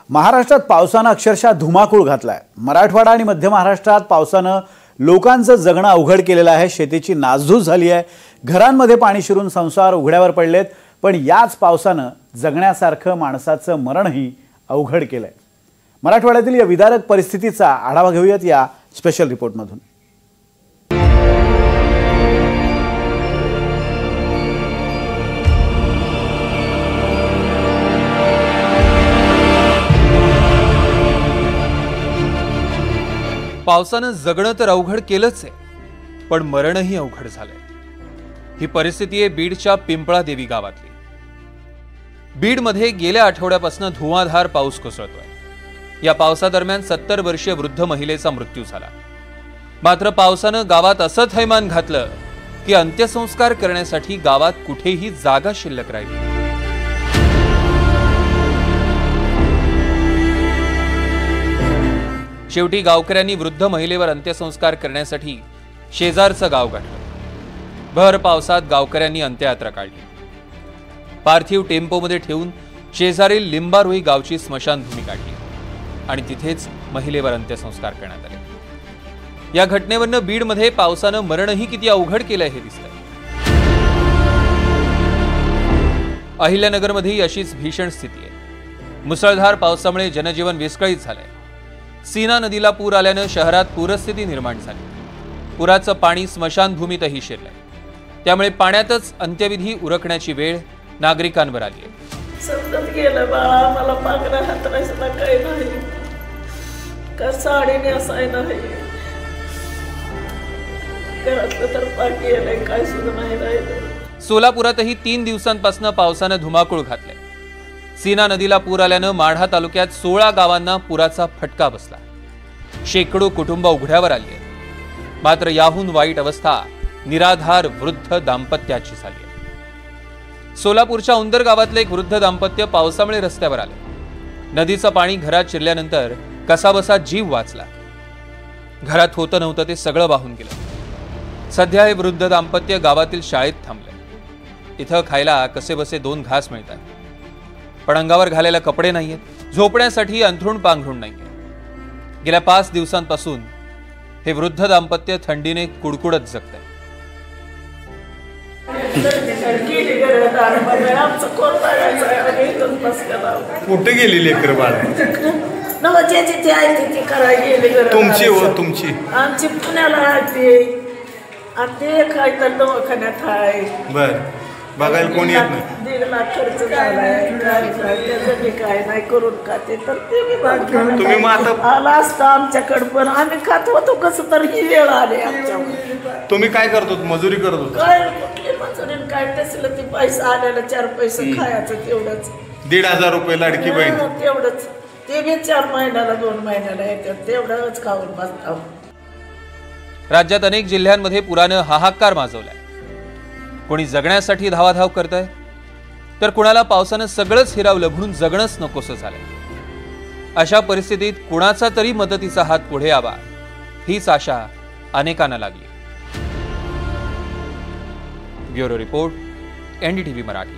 महाराष्ट्रात पावसानं अक्षरशः धुमाकूळ घातलाय। मराठवाडा आणि मध्य महाराष्ट्रात पावसानं लोकांचं जगणं अवघड केलेलं आहे। शेतीची नासधूस झाली आहे। घरांमध्ये पाणी शिरून संसार उघड्यावर पडलेत। पण याच पावसानं जगण्यासारखं माणसाचं मरणही अवघड केलंय। मराठवाड्यातील या विदारक परिस्थितीचा आढावा घेऊयात या स्पेशल रिपोर्टमधून। पावसानं जगणं तर अवघड केलंच आहे, पण मरणही अवघड झालंय। ही परिस्थिती आहे बीडच्या पिंपळादेवी गावातली। बीडमध्ये गेल्या आठवड्यापासून धुवाधार पाऊस कोसळतोय। या पावसादरम्यान 70 वर्षीय वृद्ध महिलेचा मृत्यू झाला। मात्र पावसानं गावात असं थैमान घातलं की अंत्यसंस्कार करण्यासाठी गावात कुठेही जागा शिल्लक राहिली। शेवटी गावकऱ्यांनी वृद्ध महिलेवर अंत्यसंस्कार करण्यासाठी शेजारचं गाव गाठलं। भर पावसात गावकऱ्यांनी अंत्ययात्रा काढली। पार्थिव टेम्पोमध्ये ठेवून शेजारील लिंबारोई गावची स्मशानभूमी काढली आणि तिथेच महिलेवर अंत्यसंस्कार करण्यात आले। या घटनेवरनं बीडमध्ये पावसानं मरणही किती अवघड केलंय हे दिसतंय। अहिल्यानगरमध्येही अशीच भीषण स्थिती आहे। मुसळधार पावसामुळे जनजीवन विस्कळीत झालंय। सीना नदीला पूर आल्यानं शहरात पूरस्थिती निर्माण झाली। पुराचं पाणी स्मशानभूमीतही शिरलंय। त्यामुळे पाण्यातच अंत्यविधी उरकण्याची वेळ नागरिकांवर आली आहे। समजत गेलं बाळा, मला पांघरा हातरायला काही नाही, का साडी नेसाय नाही, घरातलं तर पाणी आलंय, काय सुद्धा नाही राहिलं। सोलापुरातही 3 दिवसांपासून पावसानं धुमाकूळ घातलंय। सीना नदीला पूर आल्यानं माढा तालुक्यात 16 गावांना पुराचा फटका बसला। शेकडो कुटुंब उघड्यावर आली आहेत। मात्र याहून वाईट अवस्था निराधार वृद्ध दाम्पत्याची झाली आहे। सोलापूरच्या उंदर गावातले एक वृद्ध दाम्पत्य पावसामुळे रस्त्यावर आले। नदीचं पाणी घरात शिरल्यानंतर कसाबसा जीव वाचला। घरात होतं नव्हतं ते सगळं वाहून गेलं। सध्या हे वृद्ध दाम्पत्य गावातील शाळेत थांबले। इथं खायला कसेबसे 2 घास मिळतात, पण अंगावर घालायला कपडे नाहीयेत, झोपण्यासाठी अंथरूण पांघरूण नाहीये। गेल्या 5 दिवसांपासून हे वृद्ध दाम्पत्य थंडीने कुडकुडत जगतंय। कुठे गेली लेकर बाळ? तुमची आमची पुण्याला आहे ते काय तर दवाखान्यात आहे। बर, बघायला कोणी येत नाही। 1.5 लाख खर्च झालाय, काय नाही करून खाते तर तुम्ही आला असता आमच्याकडे, पण आम्ही खात होतो कसं तर ही वेळ आली आमच्या। तुम्ही काय करतो? मजुरी करत होतो? काय कुठली मजुरी काय तसलं ते पैसा आलेला 4 पैसे खायचं तेवढंच। 1,500 रुपये लाडकी बहीण तेवढंच, ते बी 4 महिन्याला 2 महिन्याला येतात, तेवढंच खाऊन बसतो। राज्यात अनेक जिल्ह्यांमध्ये पुरानं हाहाकार माजवलाय। कोणी जगण्यासाठी धावाधाव करतंय, तर कुणाला पावसानं सगळंच हिरावलं म्हणून जगणंच नकोसं झालंय। अशा परिस्थितीत कुणाचा तरी मदतीचा हात पुढे यावा हीच आशा अनेकांना लागली। Bureau report, NDTV Marathi.